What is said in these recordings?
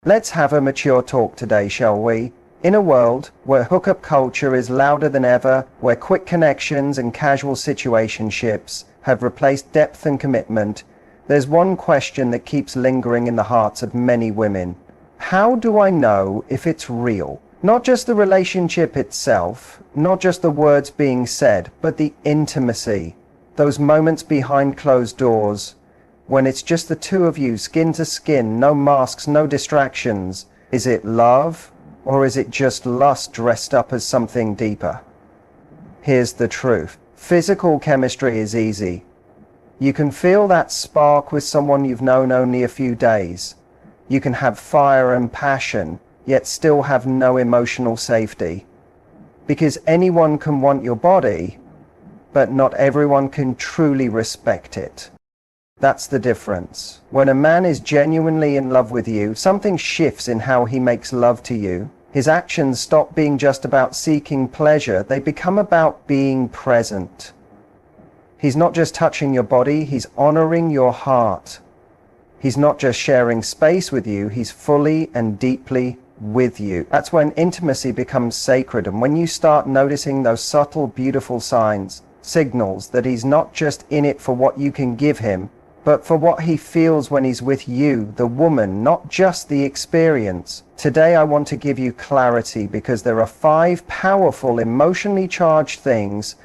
Let's have a mature talk today, shall we? In a world where hookup culture is louder than ever, where quick connections and casual situationships have replaced depth and commitment, there's one question that keeps lingering in the hearts of many women. How do I know if it's real? Not just the relationship itself, not just the words being said, but the intimacy. Those moments behind closed doors, when it's just the two of you, skin to skin, no masks, no distractions. Is it love, or is it just lust dressed up as something deeper? Here's the truth. Physical chemistry is easy. You can feel that spark with someone you've known only a few days. You can have fire and passion, yet still have no emotional safety. Because anyone can want your body, but not everyone can truly respect it. That's the difference. When a man is genuinely in love with you, something shifts in how he makes love to you. His actions stop being just about seeking pleasure, they become about being present. He's not just touching your body, he's honoring your heart. He's not just sharing space with you, he's fully and deeply with you. That's when intimacy becomes sacred, and when you start noticing those subtle, beautiful signs, signals that he's not just in it for what you can give him, but for what he feels when he's with you, the woman, not just the experience. Today I want to give you clarity, because there are 5 powerful, emotionally charged things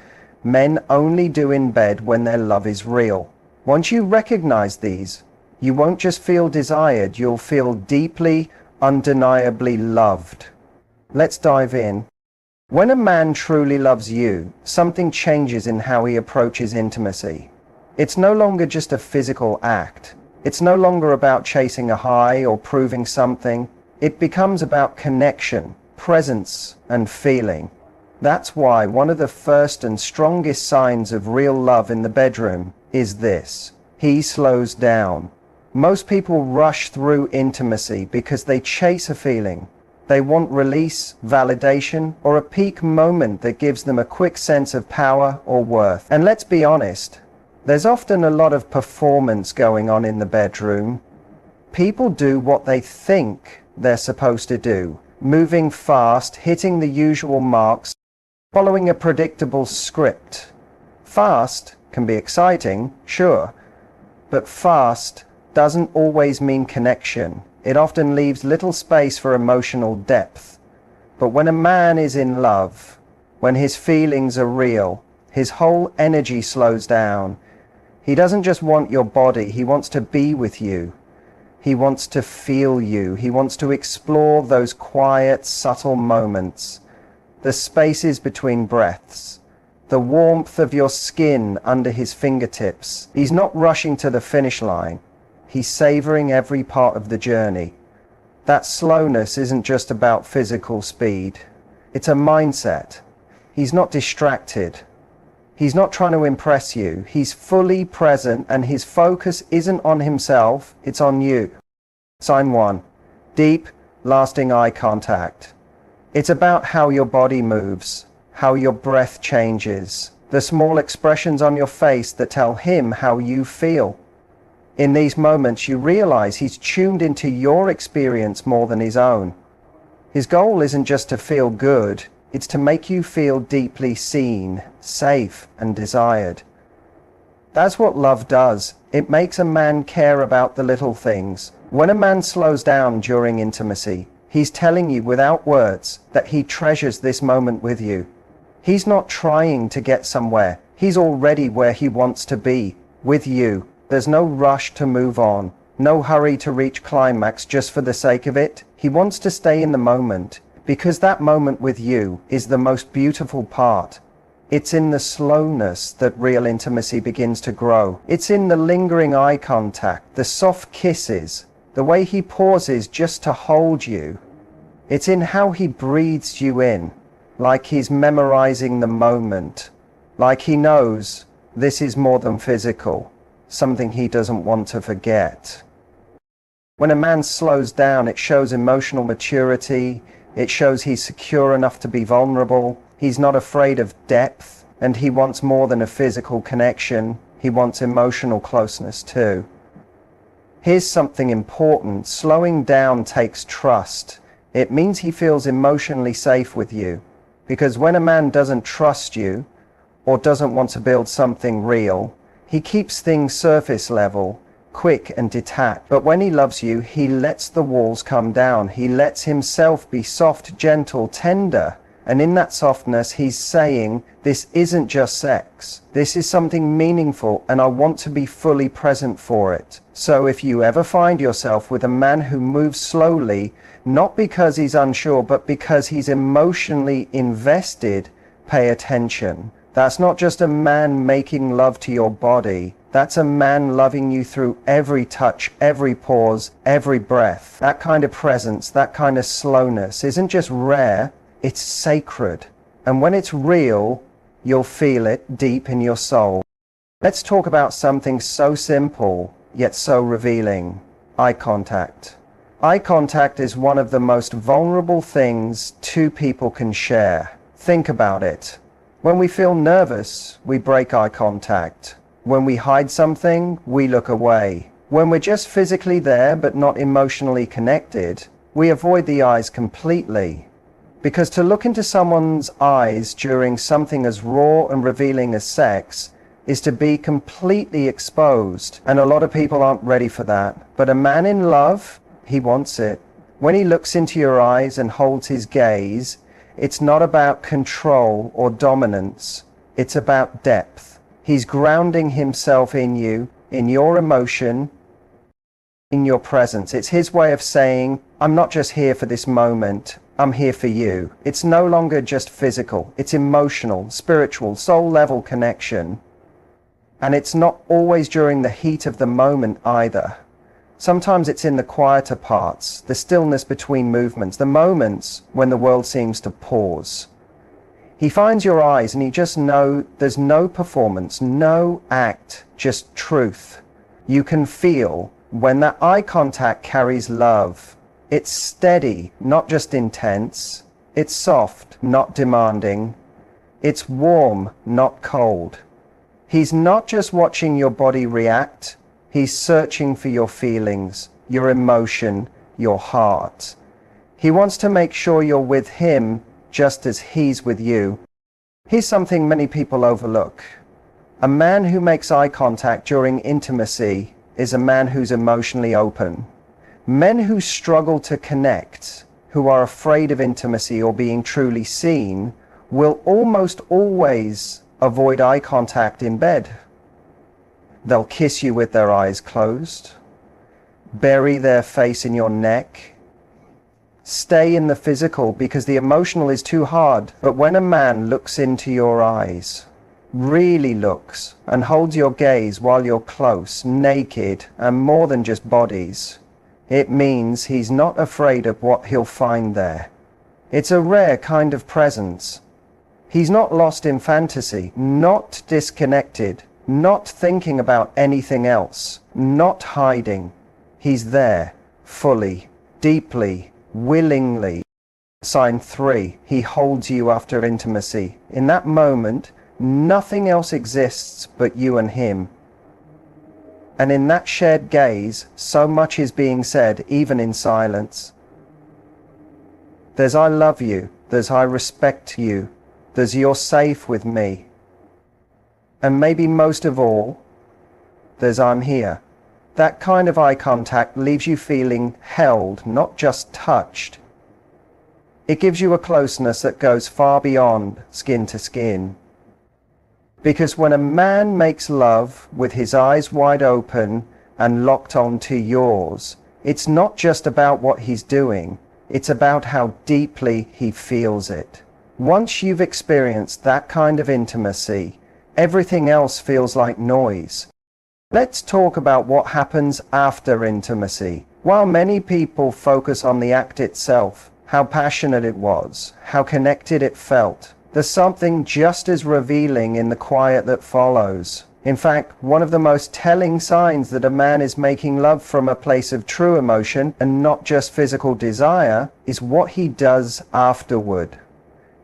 men only do in bed when their love is real. Once you recognize these, you won't just feel desired, you'll feel deeply, undeniably loved. Let's dive in. When a man truly loves you, something changes in how he approaches intimacy. It's no longer just a physical act. It's no longer about chasing a high or proving something. It becomes about connection, presence, and feeling. That's why one of the first and strongest signs of real love in the bedroom is this: he slows down. Most people rush through intimacy because they chase a feeling. They want release, validation, or a peak moment that gives them a quick sense of power or worth. And let's be honest, there's often a lot of performance going on in the bedroom. People do what they think they're supposed to do, moving fast, hitting the usual marks, following a predictable script. Fast can be exciting, sure, but fast doesn't always mean connection. It often leaves little space for emotional depth. But when a man is in love, when his feelings are real, his whole energy slows down. He doesn't just want your body, he wants to be with you. He wants to feel you. He wants to explore those quiet, subtle moments, the spaces between breaths, the warmth of your skin under his fingertips. He's not rushing to the finish line. He's savoring every part of the journey. That slowness isn't just about physical speed. It's a mindset. He's not distracted. He's not trying to impress you. He's fully present, and his focus isn't on himself, it's on you. Sign 1. Deep, lasting eye contact. It's about how your body moves, how your breath changes, the small expressions on your face that tell him how you feel. In these moments, you realize he's tuned into your experience more than his own. His goal isn't just to feel good, it's to make you feel deeply seen, safe, and desired. That's what love does. It makes a man care about the little things. When a man slows down during intimacy, he's telling you without words that he treasures this moment with you. He's not trying to get somewhere. He's already where he wants to be, with you. There's no rush to move on, no hurry to reach climax just for the sake of it. He wants to stay in the moment, because that moment with you is the most beautiful part. It's in the slowness that real intimacy begins to grow. It's in the lingering eye contact, the soft kisses, the way he pauses just to hold you. It's in how he breathes you in, like he's memorizing the moment, like he knows this is more than physical, something he doesn't want to forget. When a man slows down, it shows emotional maturity. It shows he's secure enough to be vulnerable. He's not afraid of depth, and he wants more than a physical connection. He wants emotional closeness too. Here's something important. Slowing down takes trust. It means he feels emotionally safe with you. Because when a man doesn't trust you, or doesn't want to build something real, he keeps things surface level, quick and detached. But when he loves you, he lets the walls come down. He lets himself be soft, gentle, tender. And in that softness, he's saying, this isn't just sex. This is something meaningful, and I want to be fully present for it. So if you ever find yourself with a man who moves slowly, not because he's unsure, but because he's emotionally invested, pay attention. That's not just a man making love to your body. That's a man loving you through every touch, every pause, every breath. That kind of presence, that kind of slowness isn't just rare, it's sacred. And when it's real, you'll feel it deep in your soul. Let's talk about something so simple, yet so revealing. Eye contact. Eye contact is one of the most vulnerable things two people can share. Think about it. When we feel nervous, we break eye contact. When we hide something, we look away. When we're just physically there but not emotionally connected, we avoid the eyes completely. Because to look into someone's eyes during something as raw and revealing as sex is to be completely exposed. And a lot of people aren't ready for that. But a man in love, he wants it. When he looks into your eyes and holds his gaze, it's not about control or dominance. It's about depth. He's grounding himself in you, in your emotion, in your presence. It's his way of saying, I'm not just here for this moment. I'm here for you. It's no longer just physical. It's emotional, spiritual, soul-level connection. And it's not always during the heat of the moment either. Sometimes it's in the quieter parts, the stillness between movements, the moments when the world seems to pause. He finds your eyes and he just knows there's no performance, no act, just truth. You can feel when that eye contact carries love. It's steady, not just intense. It's soft, not demanding. It's warm, not cold. He's not just watching your body react. He's searching for your feelings, your emotion, your heart. He wants to make sure you're with him just as he's with you. Here's something many people overlook. A man who makes eye contact during intimacy is a man who's emotionally open. Men who struggle to connect, who are afraid of intimacy or being truly seen, will almost always avoid eye contact in bed. They'll kiss you with their eyes closed, bury their face in your neck, stay in the physical because the emotional is too hard. But when a man looks into your eyes, really looks, and holds your gaze while you're close, naked, and more than just bodies, it means he's not afraid of what he'll find there. It's a rare kind of presence. He's not lost in fantasy, not disconnected, not thinking about anything else, not hiding. He's there, fully, deeply, willingly. Sign 3, he holds you after intimacy. In that moment, nothing else exists but you and him. And in that shared gaze, so much is being said, even in silence. There's I love you, there's I respect you, there's you're safe with me. And maybe most of all, there's I'm here. That kind of eye contact leaves you feeling held, not just touched. It gives you a closeness that goes far beyond skin to skin. Because when a man makes love with his eyes wide open and locked onto yours, it's not just about what he's doing, it's about how deeply he feels it. Once you've experienced that kind of intimacy, everything else feels like noise. Let's talk about what happens after intimacy. While many people focus on the act itself, how passionate it was, how connected it felt, there's something just as revealing in the quiet that follows. In fact, one of the most telling signs that a man is making love from a place of true emotion and not just physical desire is what he does afterward.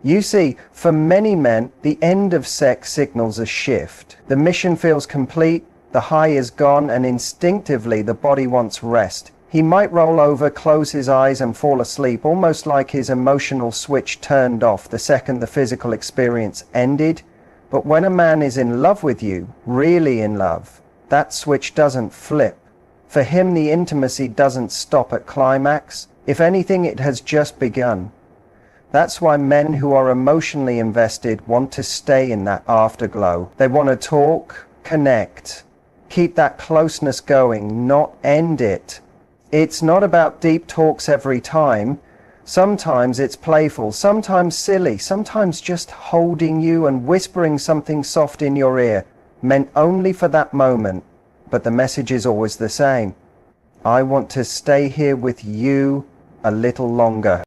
You see, for many men, the end of sex signals a shift. The mission feels complete, The high is gone and instinctively the body wants rest. He might roll over, close his eyes and fall asleep, almost like his emotional switch turned off the second the physical experience ended. But when a man is in love with you, really in love, that switch doesn't flip. For him, the intimacy doesn't stop at climax. If anything, it has just begun. That's why men who are emotionally invested want to stay in that afterglow. They want to talk, connect, keep that closeness going, not end it. It's not about deep talks every time. Sometimes it's playful, sometimes silly, sometimes just holding you and whispering something soft in your ear, meant only for that moment. But the message is always the same. I want to stay here with you a little longer.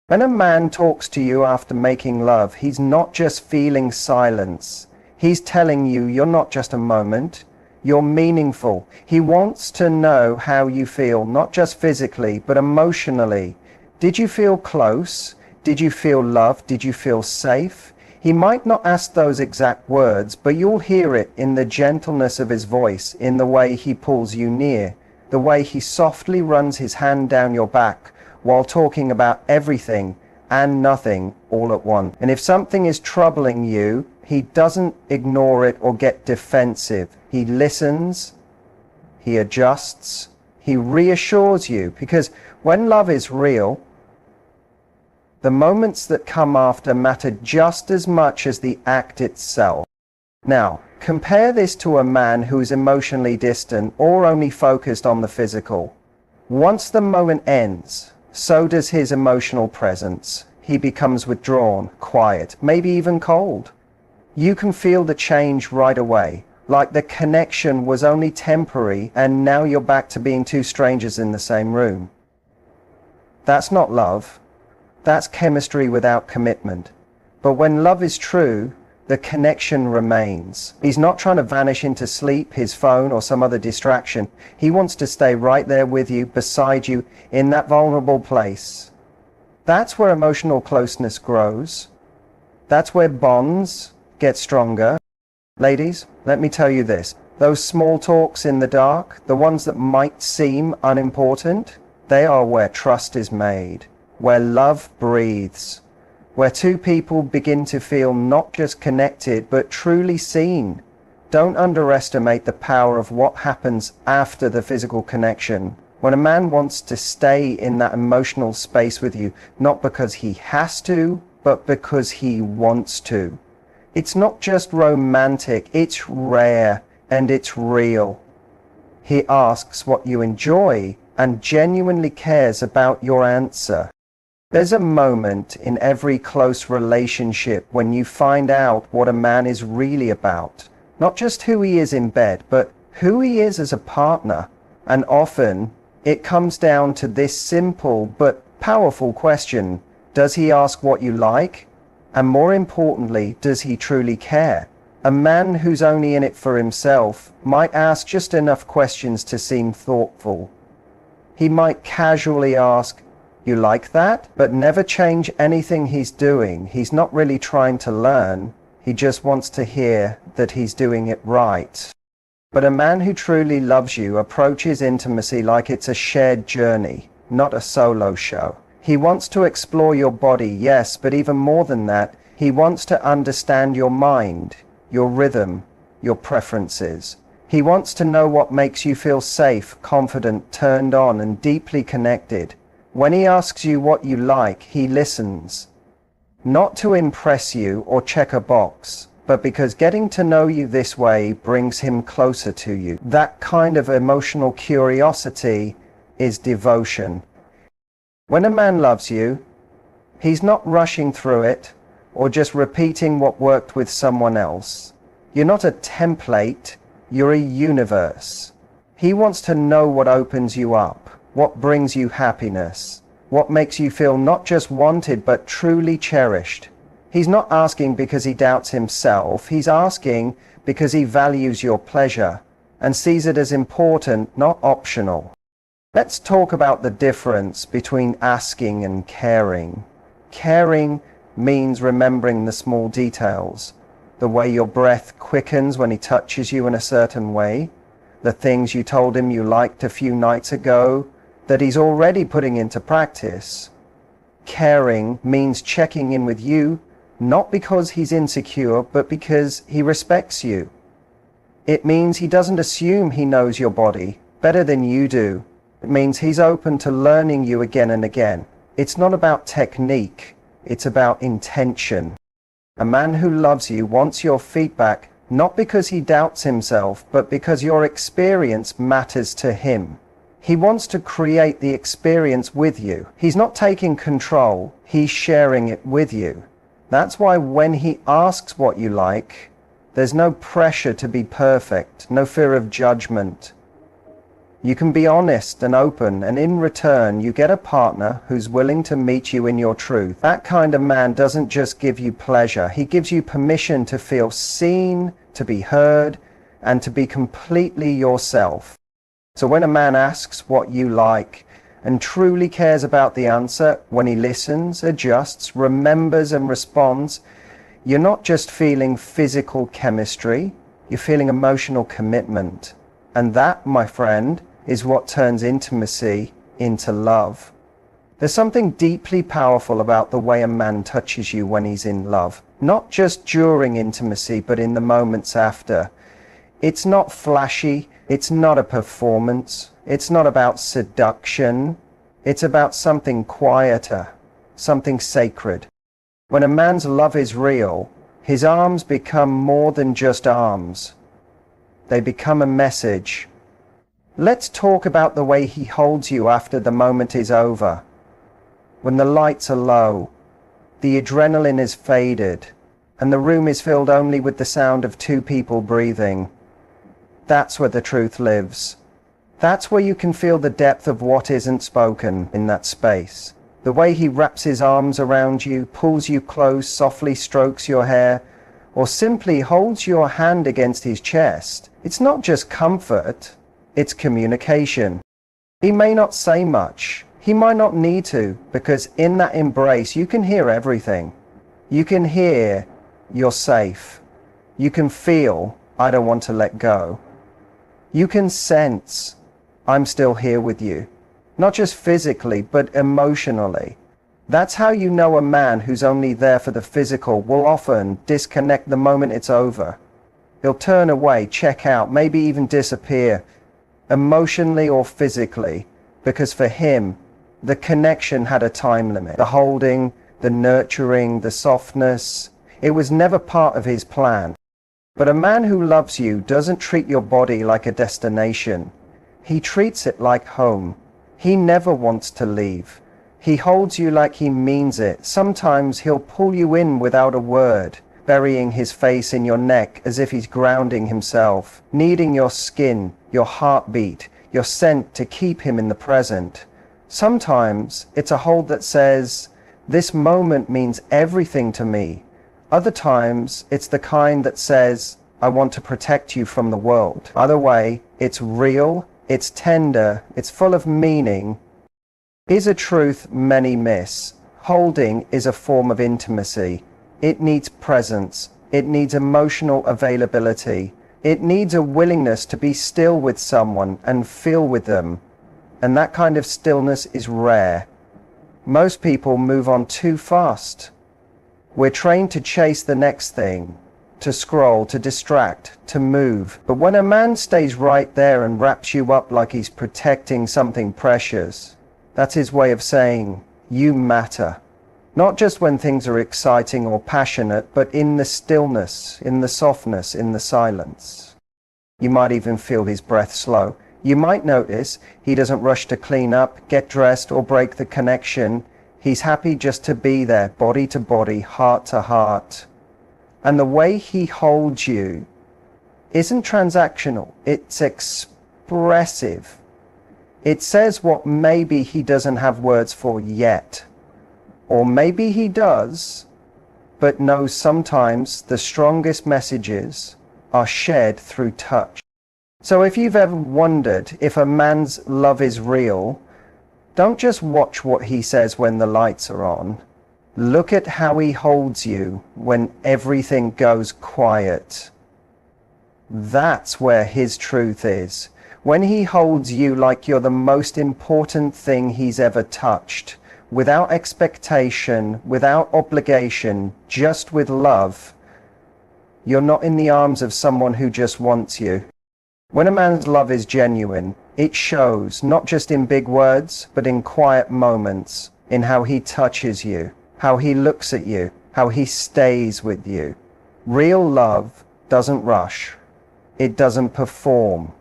When a man talks to you after making love, he's not just feeling silence. He's telling you you're not just a moment. You're meaningful. He wants to know how you feel, not just physically, but emotionally. Did you feel close? Did you feel loved? Did you feel safe? He might not ask those exact words, but you'll hear it in the gentleness of his voice, in the way he pulls you near, the way he softly runs his hand down your back while talking about everything and nothing all at once. And if something is troubling you, he doesn't ignore it or get defensive. He listens, he adjusts, he reassures you, because when love is real, the moments that come after matter just as much as the act itself. Now, compare this to a man who's emotionally distant or only focused on the physical. Once the moment ends, so does his emotional presence. He becomes withdrawn, quiet, maybe even cold. You can feel the change right away, like the connection was only temporary and now you're back to being two strangers in the same room. That's not love. That's chemistry without commitment. But when love is true, the connection remains. He's not trying to vanish into sleep, his phone, or some other distraction. He wants to stay right there with you, beside you, in that vulnerable place. That's where emotional closeness grows. That's where bonds get stronger. Ladies, let me tell you this. Those small talks in the dark, the ones that might seem unimportant, they are where trust is made, where love breathes, where two people begin to feel not just connected, but truly seen. Don't underestimate the power of what happens after the physical connection. When a man wants to stay in that emotional space with you, not because he has to, but because he wants to. It's not just romantic, it's rare and it's real. He asks what you enjoy and genuinely cares about your answer. There's a moment in every close relationship when you find out what a man is really about. Not just who he is in bed, but who he is as a partner. And often it comes down to this simple but powerful question. Does he ask what you like? And more importantly, does he truly care? A man who's only in it for himself might ask just enough questions to seem thoughtful. He might casually ask, "You like that?" but never change anything he's doing. He's not really trying to learn. He just wants to hear that he's doing it right. But a man who truly loves you approaches intimacy like it's a shared journey, not a solo show. He wants to explore your body, yes, but even more than that, he wants to understand your mind, your rhythm, your preferences. He wants to know what makes you feel safe, confident, turned on, and deeply connected. When he asks you what you like, he listens. Not to impress you or check a box, but because getting to know you this way brings him closer to you. That kind of emotional curiosity is devotion. When a man loves you, he's not rushing through it or just repeating what worked with someone else. You're not a template, you're a universe. He wants to know what opens you up, what brings you happiness, what makes you feel not just wanted but truly cherished. He's not asking because he doubts himself, he's asking because he values your pleasure and sees it as important, not optional. Let's talk about the difference between asking and caring. Caring means remembering the small details, the way your breath quickens when he touches you in a certain way, the things you told him you liked a few nights ago that he's already putting into practice. Caring means checking in with you, not because he's insecure, but because he respects you. It means he doesn't assume he knows your body better than you do. It means he's open to learning you again and again. It's not about technique, it's about intention. A man who loves you wants your feedback, not because he doubts himself, but because your experience matters to him. He wants to create the experience with you. He's not taking control, he's sharing it with you. That's why when he asks what you like, there's no pressure to be perfect, no fear of judgment. You can be honest and open, and in return you get a partner who's willing to meet you in your truth. That kind of man doesn't just give you pleasure, he gives you permission to feel seen, to be heard, and to be completely yourself. So when a man asks what you like and truly cares about the answer, when he listens, adjusts, remembers and responds, you're not just feeling physical chemistry, you're feeling emotional commitment. And that, my friend, is what turns intimacy into love. There's something deeply powerful about the way a man touches you when he's in love. Not just during intimacy, but in the moments after. It's not flashy, it's not a performance, it's not about seduction, it's about something quieter, something sacred. When a man's love is real, his arms become more than just arms. They become a message. Let's talk about the way he holds you after the moment is over. When the lights are low, the adrenaline is faded, and the room is filled only with the sound of two people breathing. That's where the truth lives. That's where you can feel the depth of what isn't spoken in that space. The way he wraps his arms around you, pulls you close, softly strokes your hair, or simply holds your hand against his chest. It's not just comfort, it's communication. He may not say much. He might not need to, because in that embrace you can hear everything. You can hear, you're safe. You can feel, I don't want to let go. You can sense, I'm still here with you. Not just physically, but emotionally. That's how you know a man who's only there for the physical will often disconnect the moment it's over. He'll turn away, check out, maybe even disappear, emotionally or physically, because for him, the connection had a time limit. The holding, the nurturing, the softness, it was never part of his plan. But a man who loves you doesn't treat your body like a destination. He treats it like home. He never wants to leave. He holds you like he means it. Sometimes he'll pull you in without a word, burying his face in your neck as if he's grounding himself, needing your skin, your heartbeat, your scent to keep him in the present. Sometimes it's a hold that says, this moment means everything to me. Other times it's the kind that says, I want to protect you from the world. Either way, it's real, it's tender, it's full of meaning. Here's a truth many miss. Holding is a form of intimacy. It needs presence. It needs emotional availability. It needs a willingness to be still with someone and feel with them. And that kind of stillness is rare. Most people move on too fast. We're trained to chase the next thing, to scroll, to distract, to move. But when a man stays right there and wraps you up like he's protecting something precious, that's his way of saying, you matter. Not just when things are exciting or passionate, but in the stillness, in the softness, in the silence. You might even feel his breath slow. You might notice he doesn't rush to clean up, get dressed, or break the connection. He's happy just to be there, body to body, heart to heart. And the way he holds you isn't transactional, it's expressive. It says what maybe he doesn't have words for yet. Or maybe he does, but knows sometimes the strongest messages are shared through touch. So if you've ever wondered if a man's love is real, don't just watch what he says when the lights are on. Look at how he holds you when everything goes quiet. That's where his truth is. When he holds you like you're the most important thing he's ever touched, without expectation, without obligation, just with love, you're not in the arms of someone who just wants you. When a man's love is genuine, it shows not just in big words, but in quiet moments, in how he touches you, how he looks at you, how he stays with you. Real love doesn't rush. It doesn't perform.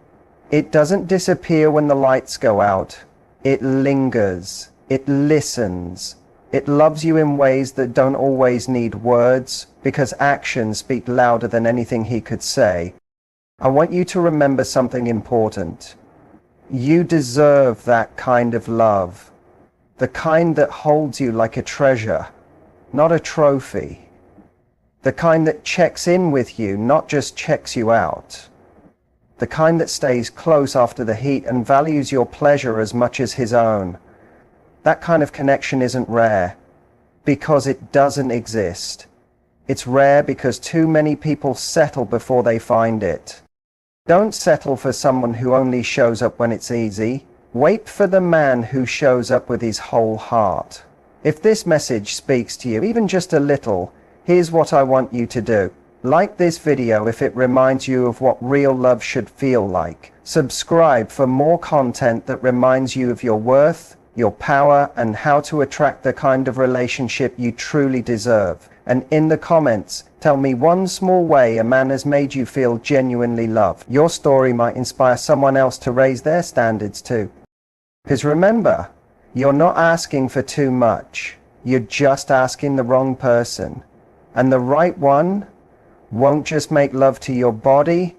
It doesn't disappear when the lights go out. It lingers. It listens. It loves you in ways that don't always need words, because actions speak louder than anything he could say. I want you to remember something important. You deserve that kind of love. The kind that holds you like a treasure, not a trophy. The kind that checks in with you, not just checks you out. The kind that stays close after the heat and values your pleasure as much as his own. That kind of connection isn't rare, because it doesn't exist. It's rare because too many people settle before they find it. Don't settle for someone who only shows up when it's easy. Wait for the man who shows up with his whole heart. If this message speaks to you, even just a little, here's what I want you to do. Like this video if it reminds you of what real love should feel like. Subscribe for more content that reminds you of your worth, your power, and how to attract the kind of relationship you truly deserve. And in the comments, tell me one small way a man has made you feel genuinely loved. Your story might inspire someone else to raise their standards too. Because remember, you're not asking for too much. You're just asking the wrong person. And the right one won't just make love to your body,